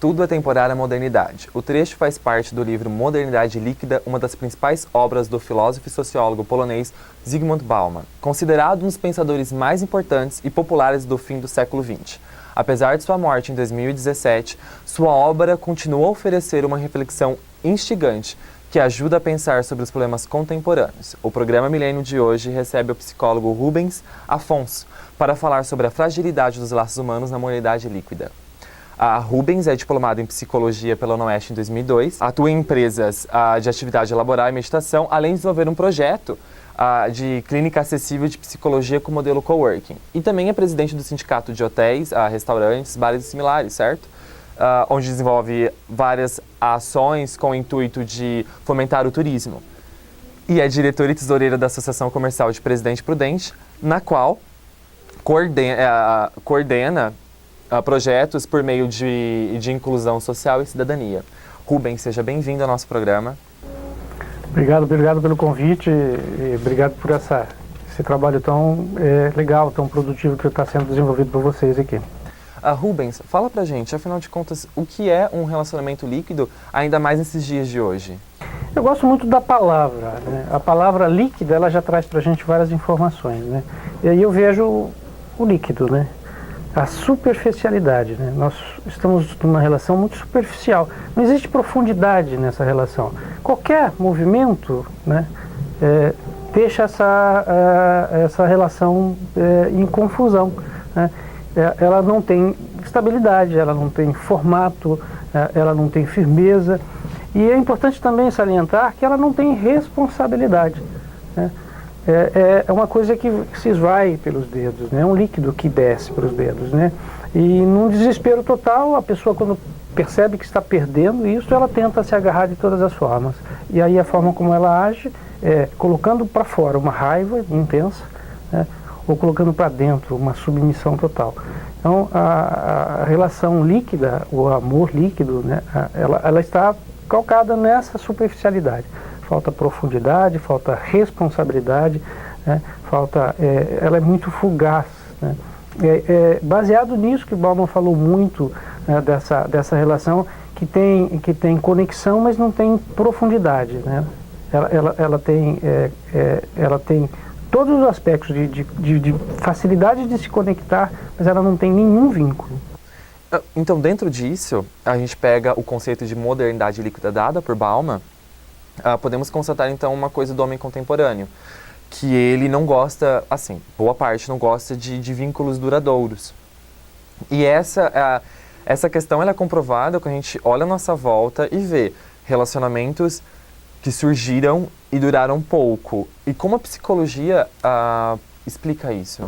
Tudo é temporário à modernidade. O trecho faz parte do livro Modernidade Líquida, uma das principais obras do filósofo e sociólogo polonês Zygmunt Bauman, considerado um dos pensadores mais importantes e populares do fim do século XX. Apesar de sua morte em 2017, sua obra continua a oferecer uma reflexão instigante que ajuda a pensar sobre os problemas contemporâneos. O programa Milênio de hoje recebe o psicólogo Rubens Afonso para falar sobre a fragilidade dos laços humanos na modernidade líquida. A Rubens é diplomado em Psicologia pela UNOeste em 2002, atua em empresas de atividade laboral e meditação, além de desenvolver um projeto de clínica acessível de psicologia com modelo coworking. E também é presidente do Sindicato de Hotéis, Restaurantes, Bares e Similares, certo? Onde desenvolve várias ações com o intuito de fomentar o turismo. E é diretora e tesoureira da Associação Comercial de Presidente Prudente, na qual coordena projetos por meio de inclusão social e cidadania. Rubens, seja bem-vindo ao nosso programa. Obrigado pelo convite e obrigado por esse trabalho tão legal, tão produtivo que está sendo desenvolvido por vocês aqui. Rubens, fala pra gente, afinal de contas, o que é um relacionamento líquido, ainda mais nesses dias de hoje? Eu gosto muito da palavra, né? A palavra líquida, ela já traz pra gente várias informações, né? E aí eu vejo o líquido, né? A superficialidade, né? Nós estamos numa relação muito superficial, não existe profundidade nessa relação. Qualquer movimento, né, deixa essa relação em confusão, né? Ela não tem estabilidade, ela não tem formato, ela não tem firmeza. E é importante também salientar que ela não tem responsabilidade, né? É uma coisa que se esvai pelos dedos, né? É um líquido que desce pelos dedos, né? E num desespero total, a pessoa, quando percebe que está perdendo isso, ela tenta se agarrar de todas as formas. E aí a forma como ela age é colocando para fora uma raiva intensa, né? Ou colocando para dentro uma submissão total. Então, a relação líquida, o amor líquido, né, ela está calcada nessa superficialidade. Falta profundidade, falta responsabilidade, né, ela é muito fugaz, né. Baseado nisso que Bauman falou muito, né, dessa relação que tem conexão, mas não tem profundidade, né. Ela tem todos os aspectos de facilidade de se conectar, mas ela não tem nenhum vínculo. Então, dentro disso, a gente pega o conceito de modernidade líquida dada por Bauman, podemos constatar, então, uma coisa do homem contemporâneo, que ele não gosta, assim, boa parte não gosta de vínculos duradouros. E essa questão ela é comprovada quando a gente olha a nossa volta e vê relacionamentos que surgiram e duraram pouco. E como a psicologia explica isso?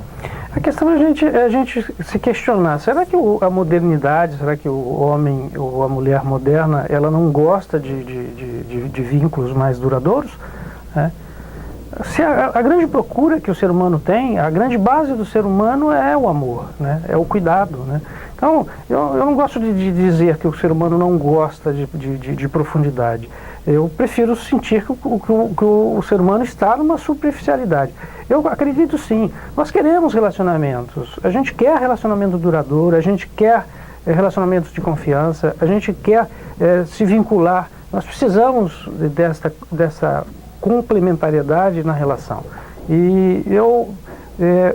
A questão é a gente se questionar, será que a modernidade, será que o homem ou a mulher moderna, ela não gosta de vínculos mais duradouros? Se a grande procura que o ser humano tem, a grande base do ser humano é o amor, né? É o cuidado, né? Então, eu não gosto de dizer que o ser humano não gosta de profundidade. Eu prefiro sentir que o ser humano está numa superficialidade. Eu acredito sim, nós queremos relacionamentos, a gente quer relacionamento duradouro, a gente quer relacionamentos de confiança, a gente quer se vincular, nós precisamos dessa complementariedade na relação. E eu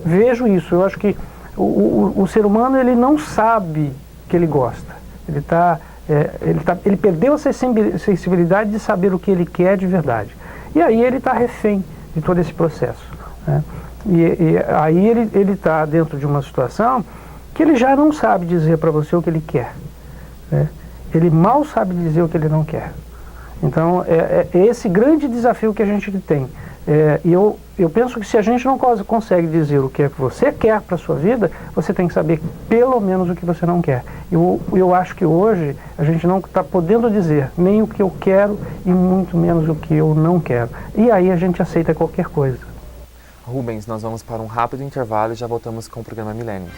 vejo isso, eu acho que o ser humano ele não sabe que ele gosta, ele perdeu a sensibilidade de saber o que ele quer de verdade. E aí ele está refém de todo esse processo, né? E aí ele está dentro de uma situação que ele já não sabe dizer para você o que ele quer, né? Ele mal sabe dizer o que ele não quer. Então é esse grande desafio que a gente tem. E eu penso que se a gente não consegue dizer o que é que você quer para a sua vida, você tem que saber pelo menos o que você não quer. Eu acho que hoje a gente não está podendo dizer nem o que eu quero e muito menos o que eu não quero. E aí a gente aceita qualquer coisa. Rubens, nós vamos para um rápido intervalo e já voltamos com o programa Milênio.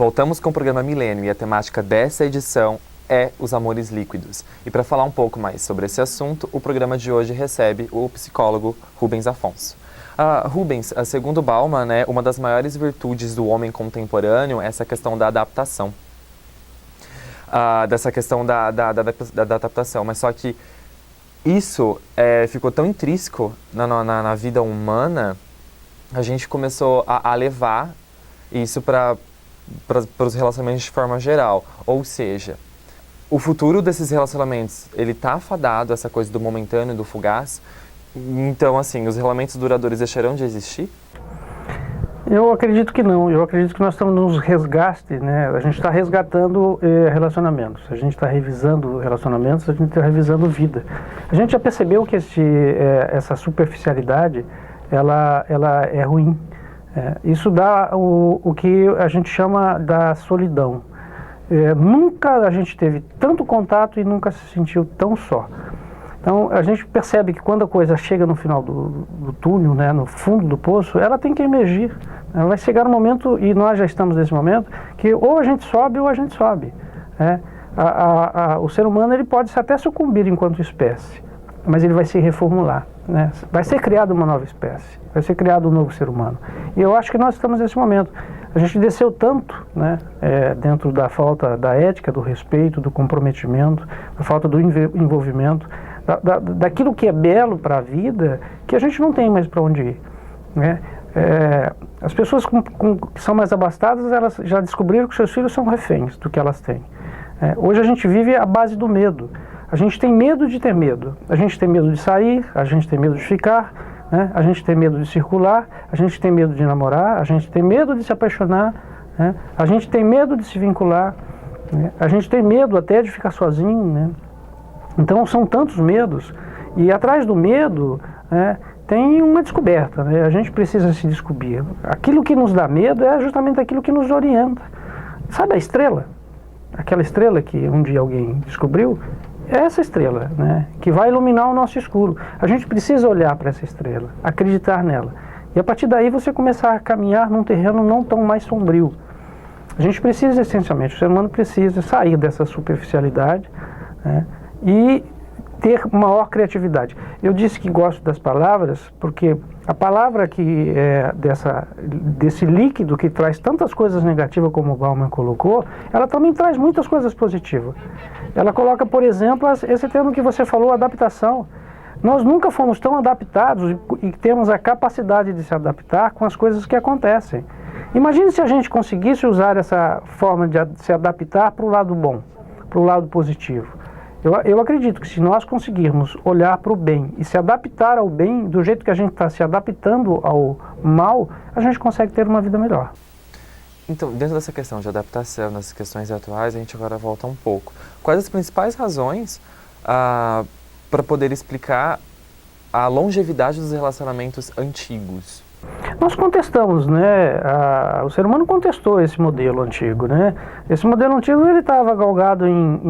Voltamos com o programa Milênio e a temática dessa edição é os amores líquidos. E para falar um pouco mais sobre esse assunto, o programa de hoje recebe o psicólogo Rubens Afonso. Rubens, segundo Bauman, né, uma das maiores virtudes do homem contemporâneo é essa questão da adaptação. Dessa questão da adaptação, mas só que isso ficou tão intrínseco na vida humana, a gente começou a levar isso para os relacionamentos de forma geral. Ou seja, o futuro desses relacionamentos, ele tá afadado, essa coisa do momentâneo, do fugaz. Então, assim, os relacionamentos duradouros deixarão de existir? Eu acredito que não. Eu acredito que nós estamos nos resgate, né? A gente está resgatando relacionamentos. A gente está revisando relacionamentos, a gente está revisando vida. A gente já percebeu que essa superficialidade, ela é ruim. Isso dá o que a gente chama da solidão. Nunca a gente teve tanto contato e nunca se sentiu tão só. Então a gente percebe que quando a coisa chega no final do túnel, né, no fundo do poço, ela tem que emergir. Ela vai chegar um momento, e nós já estamos nesse momento, que ou a gente sobe ou a gente sobe. O ser humano ele pode até sucumbir enquanto espécie, mas ele vai se reformular. Né? Vai ser criada uma nova espécie, vai ser criado um novo ser humano. E eu acho que nós estamos nesse momento. A gente desceu tanto, né, dentro da falta da ética, do respeito, do comprometimento, da falta do envolvimento, daquilo que é belo para a vida, que a gente não tem mais para onde ir. Né? As pessoas que são mais abastadas, elas já descobriram que seus filhos são reféns do que elas têm. Hoje a gente vive à base do medo. A gente tem medo de ter medo. A gente tem medo de sair, a gente tem medo de ficar, né? A gente tem medo de circular, a gente tem medo de namorar, a gente tem medo de se apaixonar, né? A gente tem medo de se vincular, né? A gente tem medo até de ficar sozinho, né? Então são tantos medos, e atrás do medo tem uma descoberta, né? A gente precisa se descobrir. Aquilo que nos dá medo é justamente aquilo que nos orienta. Sabe a estrela? Aquela estrela que um dia alguém descobriu? É essa estrela, né, que vai iluminar o nosso escuro. A gente precisa olhar para essa estrela, acreditar nela. E a partir daí você começar a caminhar num terreno não tão mais sombrio. A gente precisa, essencialmente, o ser humano precisa sair dessa superficialidade, né, e ter maior criatividade. Eu disse que gosto das palavras porque a palavra que desse líquido que traz tantas coisas negativas como o Bauman colocou, ela também traz muitas coisas positivas. Ela coloca, por exemplo, esse termo que você falou, adaptação. Nós nunca fomos tão adaptados e temos a capacidade de se adaptar com as coisas que acontecem. Imagine se a gente conseguisse usar essa forma de se adaptar para o lado bom, para o lado positivo. Eu acredito que se nós conseguirmos olhar para o bem e se adaptar ao bem do jeito que a gente está se adaptando ao mal, a gente consegue ter uma vida melhor. Então, dentro dessa questão de adaptação, nas questões atuais, a gente agora volta um pouco. Quais as principais razões para poder explicar a longevidade dos relacionamentos antigos? Nós contestamos, né? O ser humano contestou esse modelo antigo, né? Esse modelo antigo ele estava galgado em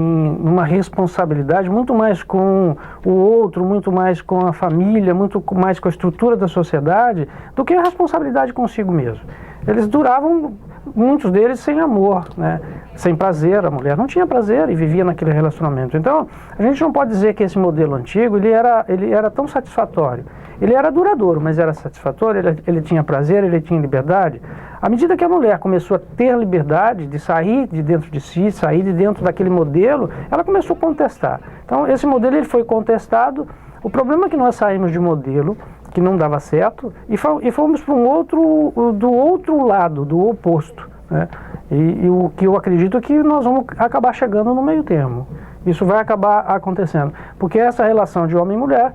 uma responsabilidade muito mais com o outro, muito mais com a família, muito mais com a estrutura da sociedade, do que a responsabilidade consigo mesmo. Eles duravam, muitos deles, sem amor, né? Sem prazer. A mulher não tinha prazer e vivia naquele relacionamento. Então, a gente não pode dizer que esse modelo antigo ele era tão satisfatório. Ele era duradouro, mas era satisfatório, ele tinha prazer, ele tinha liberdade. À medida que a mulher começou a ter liberdade de sair de dentro de si, sair de dentro daquele modelo, ela começou a contestar. Então, esse modelo ele foi contestado. O problema é que nós saímos de modelo que não dava certo e fomos para do outro lado, do oposto, né? E o que eu acredito é que nós vamos acabar chegando no meio termo. Isso vai acabar acontecendo, porque essa relação de homem e mulher,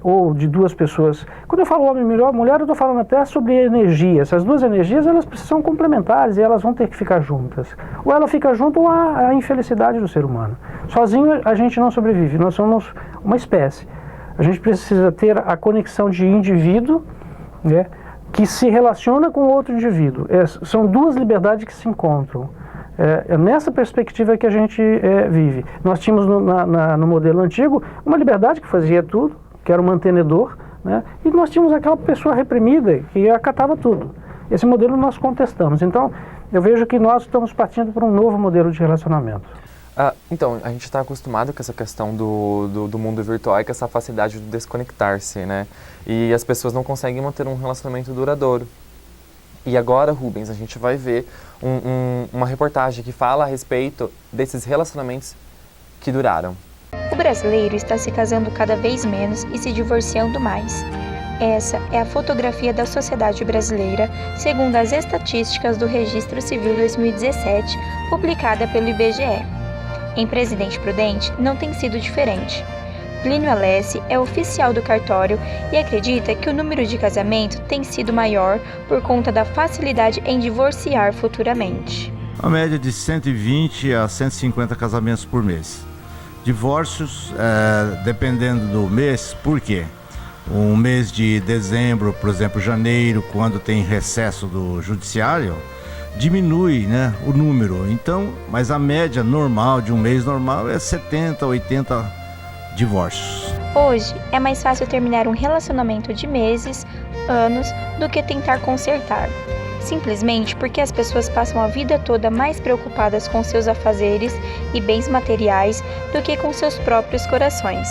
ou de duas pessoas, quando eu falo homem e mulher, eu estou falando até sobre energia. Essas duas energias, elas são complementares e elas vão ter que ficar juntas. Ou ela fica junto ou a infelicidade do ser humano. Sozinho a gente não sobrevive, nós somos uma espécie. A gente precisa ter a conexão de indivíduo, né, que se relaciona com outro indivíduo. São duas liberdades que se encontram. É nessa perspectiva que a gente vive. Nós tínhamos no modelo antigo uma liberdade que fazia tudo, que era o mantenedor, né? E nós tínhamos aquela pessoa reprimida que acatava tudo. Esse modelo nós contestamos. Então, eu vejo que nós estamos partindo para um novo modelo de relacionamento. Então, a gente está acostumado com essa questão do mundo virtual e com essa facilidade de desconectar-se, né? E as pessoas não conseguem manter um relacionamento duradouro. E agora, Rubens, a gente vai ver uma reportagem que fala a respeito desses relacionamentos que duraram. O brasileiro está se casando cada vez menos e se divorciando mais. Essa é a fotografia da sociedade brasileira, segundo as estatísticas do Registro Civil 2017, publicada pelo IBGE. Em Presidente Prudente não tem sido diferente. Plínio Alessi é oficial do cartório e acredita que o número de casamento tem sido maior por conta da facilidade em divorciar futuramente. A média de 120 a 150 casamentos por mês. Divórcios, dependendo do mês, por quê? Um mês de dezembro, por exemplo, janeiro, quando tem recesso do judiciário, diminui, né, o número. Então, mas a média normal de um mês normal é 70, 80 divórcios. Hoje, é mais fácil terminar um relacionamento de meses, anos, do que tentar consertar. Simplesmente porque as pessoas passam a vida toda mais preocupadas com seus afazeres e bens materiais do que com seus próprios corações.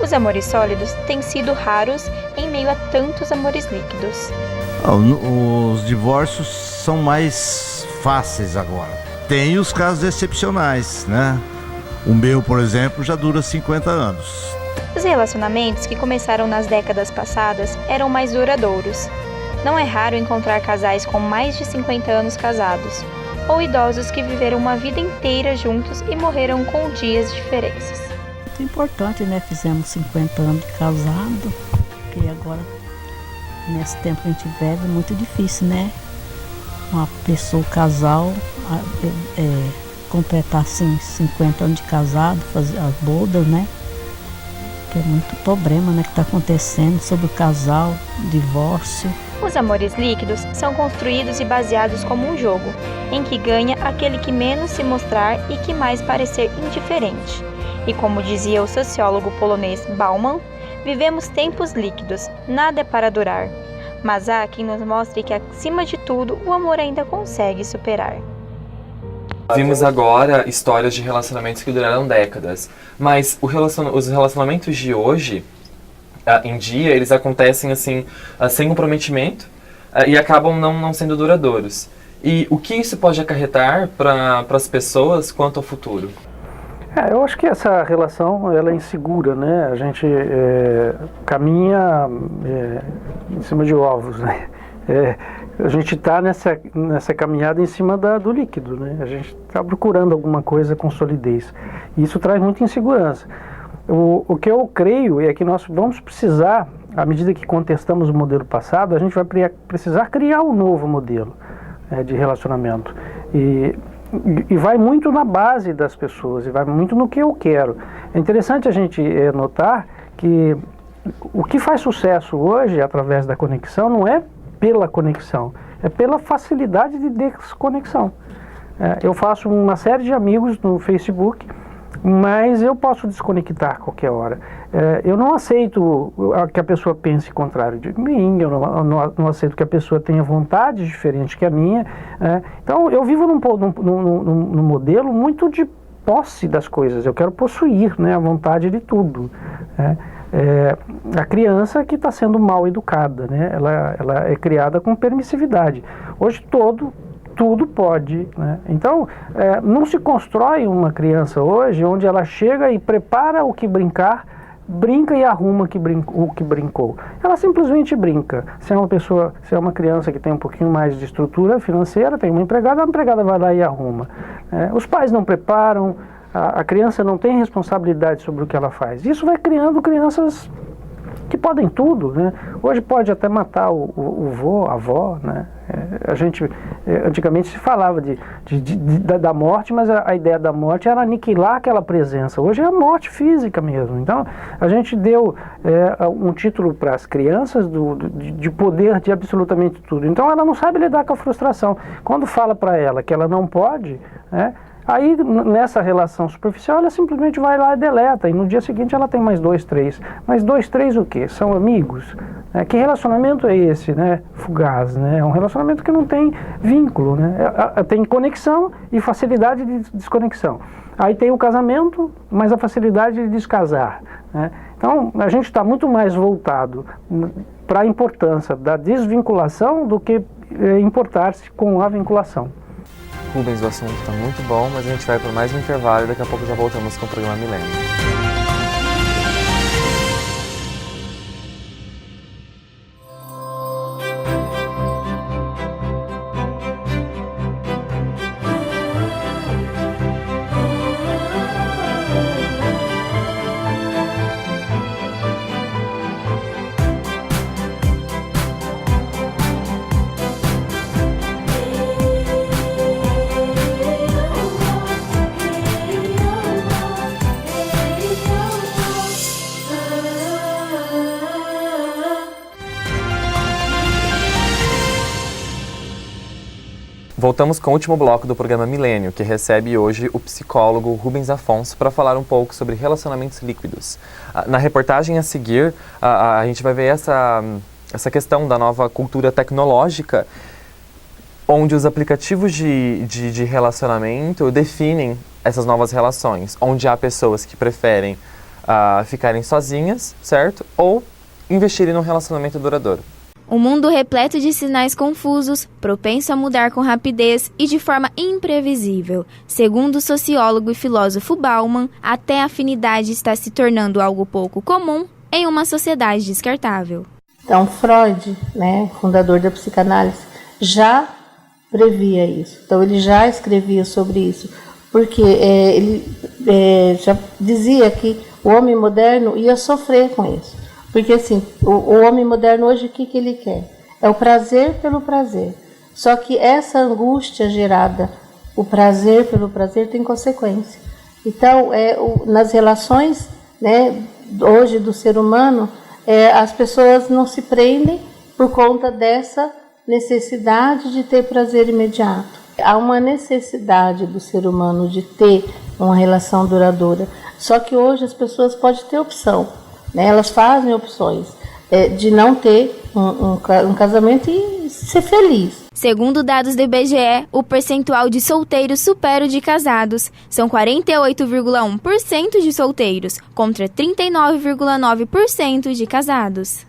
Os amores sólidos têm sido raros em meio a tantos amores líquidos. Os divórcios são mais fáceis agora. Tem os casos excepcionais, né? O meu, por exemplo, já dura 50 anos. Os relacionamentos que começaram nas décadas passadas eram mais duradouros. Não é raro encontrar casais com mais de 50 anos casados, ou idosos que viveram uma vida inteira juntos e morreram com dias de diferenças. Muito importante, né? Fizemos 50 anos de casado, porque agora, nesse tempo que a gente vive, é muito difícil, né? Uma pessoa, casal, completar assim 50 anos de casado, fazer as bodas, né? Que é muito problema, né, que está acontecendo sobre o casal, divórcio. Os amores líquidos são construídos e baseados como um jogo, em que ganha aquele que menos se mostrar e que mais parecer indiferente. E como dizia o sociólogo polonês Bauman, vivemos tempos líquidos, nada é para durar. Mas há quem nos mostre que, acima de tudo, o amor ainda consegue superar. Vimos agora histórias de relacionamentos que duraram décadas, mas os relacionamentos de hoje, em dia, eles acontecem assim, sem comprometimento e acabam não sendo duradouros. E o que isso pode acarretar para as pessoas quanto ao futuro? Eu acho que essa relação ela é insegura, né? A gente caminha em cima de ovos, né? A gente está nessa caminhada em cima do líquido, né? A gente está procurando alguma coisa com solidez. E isso traz muita insegurança. O que eu creio é que nós vamos precisar, à medida que contestamos o modelo passado, a gente vai precisar criar um novo modelo de relacionamento. E vai muito na base das pessoas, e vai muito no que eu quero. É interessante a gente notar que o que faz sucesso hoje, através da conexão, não é pela conexão, é pela facilidade de desconexão. Eu faço uma série de amigos no Facebook, mas eu posso desconectar a qualquer hora. Eu não aceito que a pessoa pense contrário de mim, eu não aceito que a pessoa tenha vontade diferente que a minha. Então eu vivo num modelo muito de posse das coisas, eu quero possuir, né, a vontade de tudo. A criança que está sendo mal educada, né, ela é criada com permissividade. Hoje tudo pode, né? Então, não se constrói uma criança hoje onde ela chega e prepara o que brincar, brinca e arruma o que brincou. Ela simplesmente brinca. Se é uma criança que tem um pouquinho mais de estrutura financeira, tem uma empregada, a empregada vai lá e arruma. Os pais não preparam, a criança não tem responsabilidade sobre o que ela faz. Isso vai criando crianças que podem tudo, né? Hoje pode até matar o vô, a avó, né? Antigamente se falava da morte, mas a ideia da morte era aniquilar aquela presença. Hoje é a morte física mesmo. Então, a gente deu um título para as crianças de poder de absolutamente tudo. Então, ela não sabe lidar com a frustração. Quando fala para ela que ela não pode, Aí, nessa relação superficial, ela simplesmente vai lá e deleta, e no dia seguinte ela tem mais 2, 3. Mas 2, 3 o quê? São amigos? Que relacionamento é esse, né? Fugaz, né? É um relacionamento que não tem vínculo, né? Tem conexão e facilidade de desconexão. Aí tem o casamento, mas a facilidade de descasar, né? Então, a gente está muito mais voltado para a importância da desvinculação do que importar-se com a vinculação. Rubens, o assunto está muito bom, mas a gente vai para mais um intervalo e daqui a pouco já voltamos com o programa Milênio. Voltamos com o último bloco do programa Milênio, que recebe hoje o psicólogo Rubens Afonso para falar um pouco sobre relacionamentos líquidos. Na reportagem a seguir, a gente vai ver essa questão da nova cultura tecnológica, onde os aplicativos de relacionamento definem essas novas relações, onde há pessoas que preferem ficarem sozinhas, certo? Ou investirem num relacionamento duradouro. Um mundo repleto de sinais confusos, propenso a mudar com rapidez e de forma imprevisível. Segundo o sociólogo e filósofo Bauman, até a afinidade está se tornando algo pouco comum em uma sociedade descartável. Então, Freud, né, fundador da psicanálise, já previa isso. Então, ele já escrevia sobre isso, porque ele já dizia que o homem moderno ia sofrer com isso. Porque assim, o homem moderno hoje, o que ele quer? É o prazer pelo prazer. Só que essa angústia gerada, o prazer pelo prazer, tem consequência. Então, nas relações, né, hoje do ser humano, as pessoas não se prendem por conta dessa necessidade de ter prazer imediato. Há uma necessidade do ser humano de ter uma relação duradoura. Só que hoje as pessoas podem ter opção. Elas fazem opções de não ter um casamento e ser feliz. Segundo dados do IBGE, o percentual de solteiros supera o de casados. São 48,1% de solteiros, contra 39,9% de casados.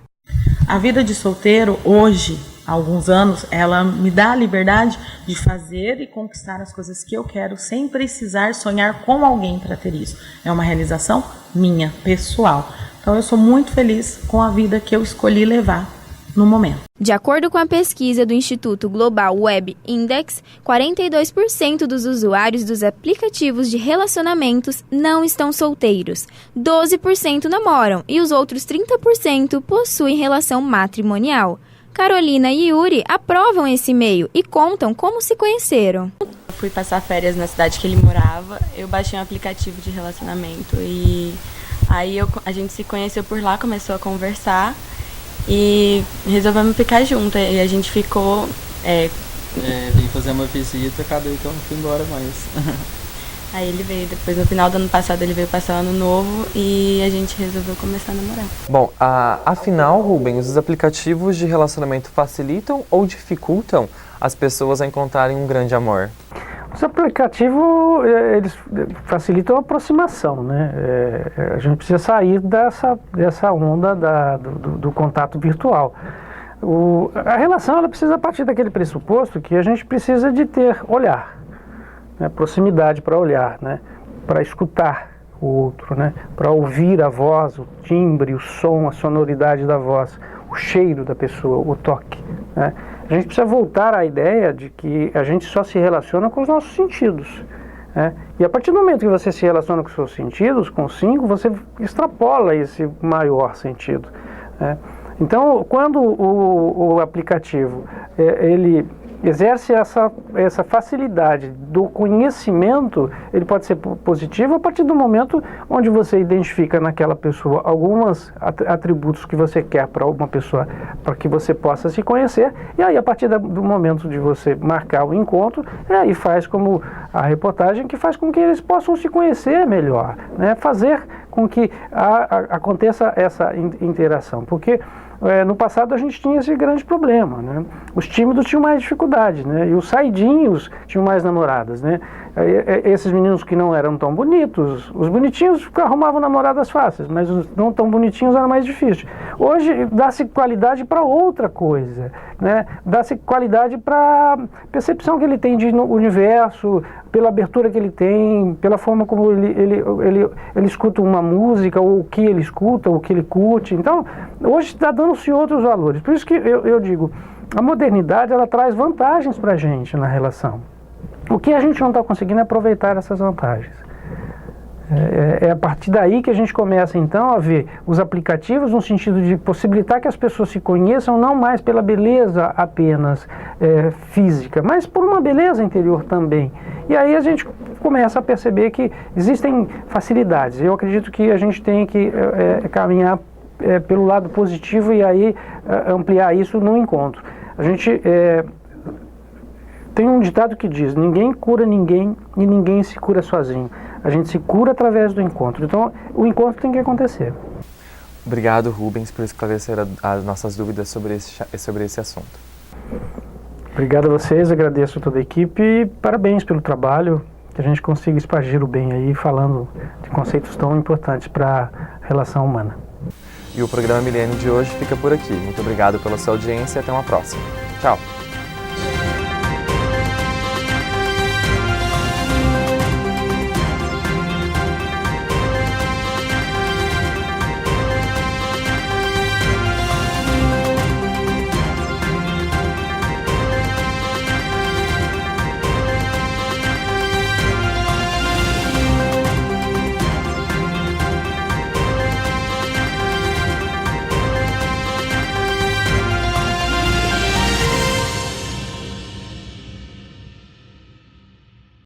A vida de solteiro, hoje, há alguns anos, ela me dá a liberdade de fazer e conquistar as coisas que eu quero, sem precisar sonhar com alguém para ter isso. É uma realização minha, pessoal. Então, eu sou muito feliz com a vida que eu escolhi levar no momento. De acordo com a pesquisa do Instituto Global Web Index, 42% dos usuários dos aplicativos de relacionamentos não estão solteiros, 12% namoram e os outros 30% possuem relação matrimonial. Carolina e Yuri aprovam esse meio e contam como se conheceram. Eu fui passar férias na cidade que ele morava, eu baixei um aplicativo de relacionamento e aí a gente se conheceu por lá, começou a conversar e resolvemos ficar junto. E a gente ficou... vim fazer uma visita, acabei que eu não fui embora mais. Aí ele veio, depois no final do ano passado ele veio passar o ano novo e a gente resolveu começar a namorar. Bom, afinal, Rubens, os aplicativos de relacionamento facilitam ou dificultam as pessoas a encontrarem um grande amor? Os aplicativos, eles facilitam a aproximação, né? A gente precisa sair dessa onda do contato virtual. A relação, ela precisa partir daquele pressuposto que a gente precisa de ter olhar, né? Proximidade para olhar, né? Para escutar o outro, né? Para ouvir a voz, o timbre, o som, a sonoridade da voz, o cheiro da pessoa, o toque, né? A gente precisa voltar à ideia de que a gente só se relaciona com os nossos sentidos, né? E a partir do momento que você se relaciona com os seus sentidos, com os 5, você extrapola esse maior sentido, né? Então, quando o aplicativo ele exerce essa facilidade do conhecimento, ele pode ser positivo a partir do momento onde você identifica naquela pessoa alguns atributos que você quer para uma pessoa, para que você possa se conhecer, e aí a partir do momento de você marcar o encontro, e faz como a reportagem, que faz com que eles possam se conhecer melhor, né? Fazer com que aconteça essa interação, porque no passado a gente tinha esse grande problema, né? Os tímidos tinham mais dificuldade, né? E os saidinhos tinham mais namoradas, né? Esses meninos que não eram tão bonitos, os bonitinhos arrumavam namoradas fáceis, mas os não tão bonitinhos era mais difícil. Hoje dá-se qualidade para outra coisa, né? Dá-se qualidade para a percepção que ele tem de universo, pela abertura que ele tem, pela forma como ele escuta uma música, ou o que ele escuta, o que ele curte. Então, hoje está dando-se outros valores. Por isso que eu digo, a modernidade ela traz vantagens para a gente na relação. O que a gente não está conseguindo é aproveitar essas vantagens. É a partir daí que a gente começa então a ver os aplicativos no sentido de possibilitar que as pessoas se conheçam não mais pela beleza apenas física, mas por uma beleza interior também. E aí a gente começa a perceber que existem facilidades. Eu acredito que a gente tem que caminhar pelo lado positivo e aí ampliar isso no encontro. A gente tem um ditado que diz: ninguém cura ninguém e ninguém se cura sozinho. A gente se cura através do encontro. Então, o encontro tem que acontecer. Obrigado, Rubens, por esclarecer as nossas dúvidas sobre esse assunto. Obrigado a vocês, agradeço a toda a equipe e parabéns pelo trabalho, que a gente consiga espargir o bem aí, falando de conceitos tão importantes para a relação humana. E o programa Milênio de hoje fica por aqui. Muito obrigado pela sua audiência e até uma próxima. Tchau!